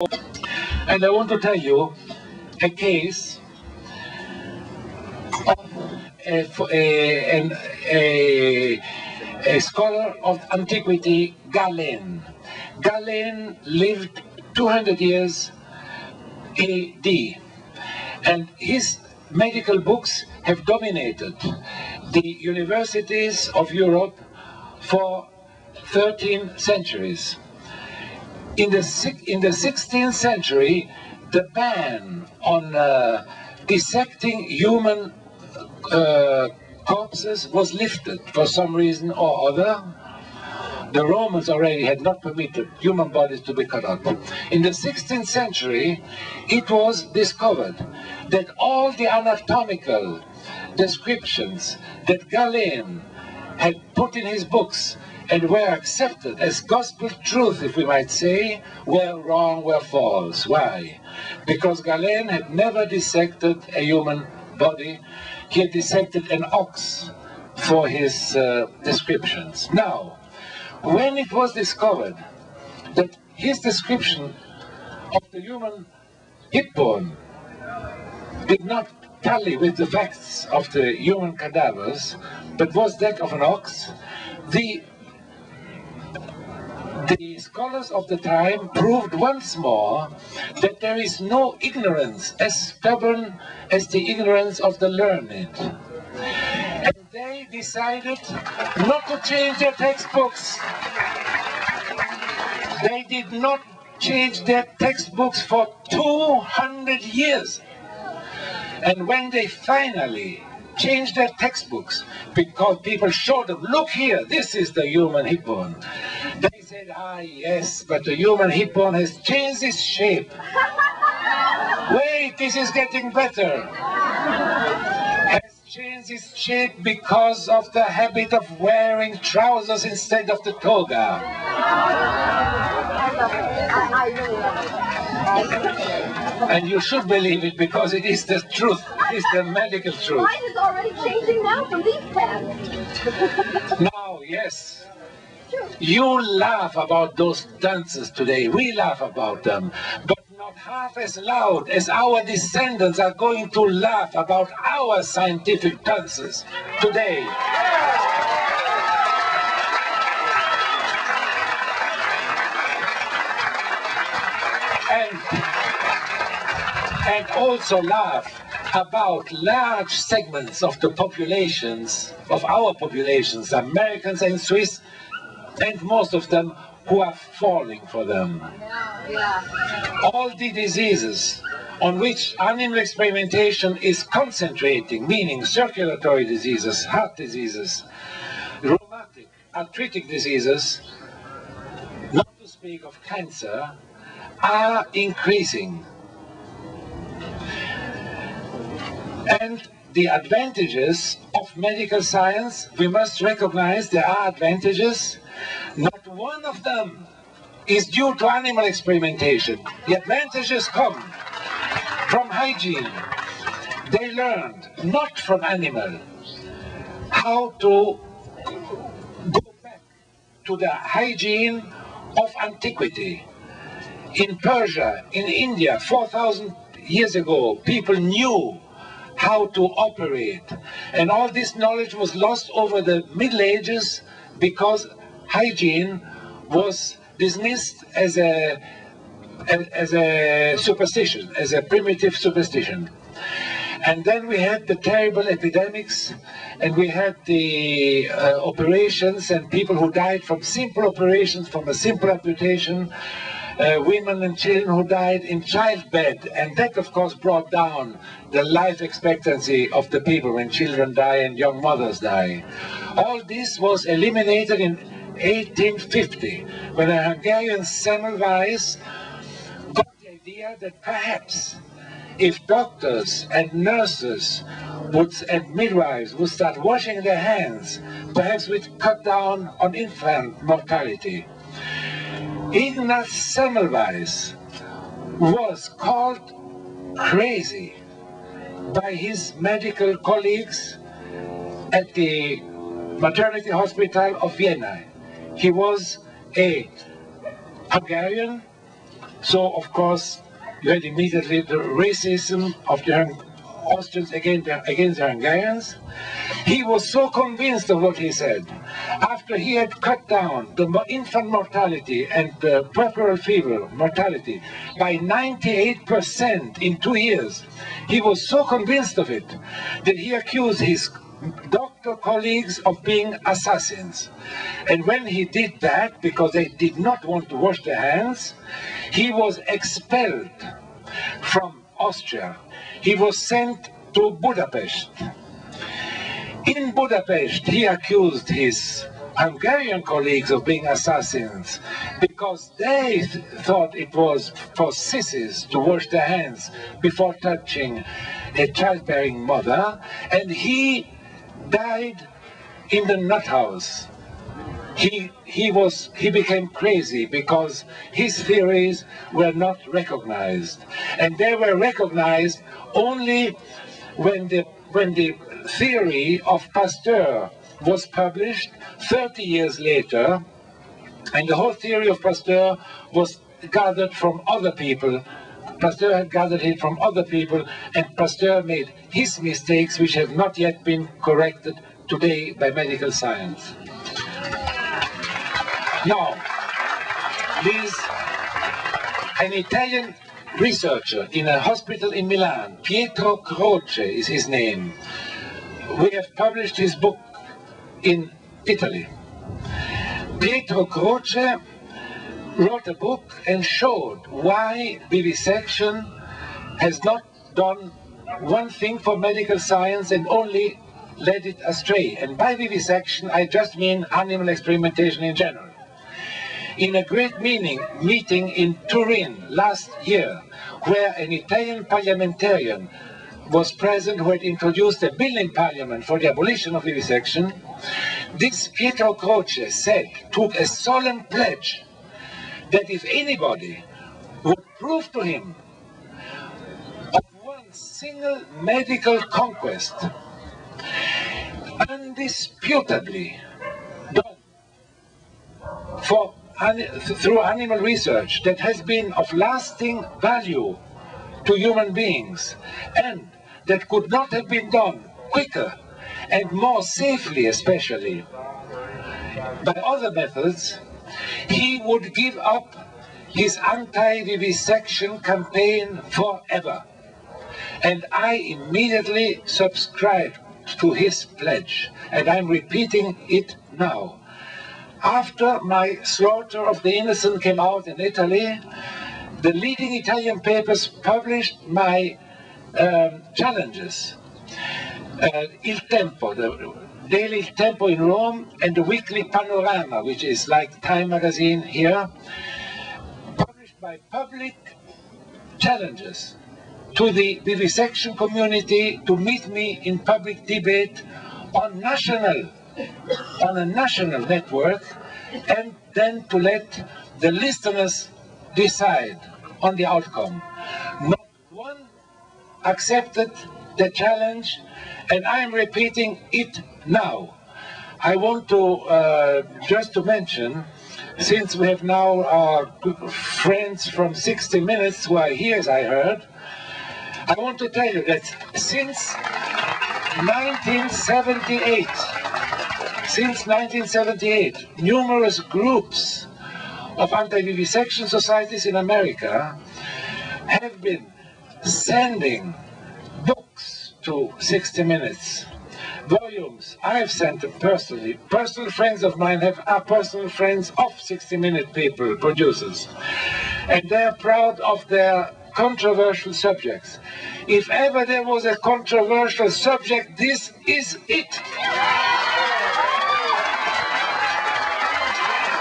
And I want to tell you a case of a scholar of antiquity, Galen. Galen lived 200 years AD, and his medical books have dominated the universities of Europe for 13 centuries. In the 16th century, the ban on dissecting human corpses was lifted for some reason or other. The Romans already had not permitted human bodies to be cut up. In the 16th century, it was discovered that all the anatomical descriptions that Galen had put in his books and were accepted as gospel truth, if we might say, were wrong, were false. Why? Because Galen had never dissected a human body. He had dissected an ox for his descriptions. Now, when it was discovered that his description of the human hip bone did not tally with the facts of the human cadavers, but was that of an ox, the scholars of the time proved once more that there is no ignorance as stubborn as the ignorance of the learned. And they decided not to change their textbooks. They did not change their textbooks for 200 years. And when they finally changed their textbooks, because people showed them, look here, this is the human hip bone. They said, ah yes, but the human hip bone has changed its shape. Wait, this is getting better. Has changed its shape because of the habit of wearing trousers instead of the toga. And you should believe it because it is the truth. It is the medical truth. Mine is already changing now from these pants. Now, yes. You laugh about those dances today. We laugh about them. But not half as loud as our descendants are going to laugh about our scientific dances today. And also laugh about large segments of the populations, of our populations, Americans and Swiss, and most of them who are falling for them. All the diseases on which animal experimentation is concentrating, meaning circulatory diseases, heart diseases, rheumatic, arthritic diseases, not to speak of cancer, are increasing. And the advantages of medical science, we must recognize there are advantages. Not one of them is due to animal experimentation. The advantages come from hygiene. They learned, not from animal, how to go back to the hygiene of antiquity. In Persia, in India, 4,000 years ago, people knew how to operate. And all this knowledge was lost over the Middle Ages because hygiene was dismissed as a superstition, as a primitive superstition. And then we had the terrible epidemics, and we had the operations, and people who died from simple operations, from a simple amputation, women and children who died in childbed, and that of course brought down the life expectancy of the people when children die and young mothers die. All this was eliminated in 1850 when a Hungarian Semmelweis got the idea that perhaps if doctors and nurses and midwives would start washing their hands, perhaps we'd cut down on infant mortality. Ignaz Semmelweis was called crazy by his medical colleagues at the maternity hospital of Vienna. He was a Hungarian So, of course, you had immediately the racism of the Austrians against the Hungarians. He was so convinced of what he said. After he had cut down the infant mortality and the puerperal fever mortality by 98% in 2 years, he was so convinced of it that he accused his doctor colleagues of being assassins. And when he did that, because they did not want to wash their hands, he was expelled from Austria. He was sent to Budapest. In Budapest, he accused his Hungarian colleagues of being assassins because they thought it was for sissies to wash their hands before touching a childbearing mother, and he died in the nut house. He became crazy because his theories were not recognized, and they were recognized only when the theory of Pasteur was published 30 years later, and the whole theory of Pasteur was gathered from other people. Pasteur had gathered it from other people, and Pasteur made his mistakes, which have not yet been corrected today by medical science. Now, an Italian researcher in a hospital in Milan, Pietro Croce is his name. We have published his book in Italy. Pietro Croce wrote a book and showed why vivisection has not done one thing for medical science and only led it astray. And by vivisection, I just mean animal experimentation in general. In a great meeting in Turin last year, where an Italian parliamentarian was present who had introduced a bill in parliament for the abolition of vivisection, this Pietro Croce took a solemn pledge that if anybody would prove to him of one single medical conquest, undisputably done through animal research that has been of lasting value to human beings, and that could not have been done quicker and more safely, especially by other methods, he would give up his anti-vivisection campaign forever. And I immediately subscribed to his pledge, and I'm repeating it now. After my Slaughter of the Innocent came out in Italy, the leading Italian papers published my challenges. Il Tempo, the daily Il Tempo in Rome, and the weekly Panorama, which is like Time magazine here, published my public challenges to the vivisection community to meet me in public debate on a national network, and then to let the listeners decide on the outcome. Not one accepted the challenge, and I am repeating it now. I want to just to mention, since we have now our friends from 60 Minutes who are here, as I heard, I want to tell you that since 1978, numerous groups of anti-vivisection societies in America have been sending books to 60 Minutes, volumes. I've sent them personally. Personal friends of mine are personal friends of 60 Minute people, producers. And they're proud of their controversial subjects. If ever there was a controversial subject, this is it.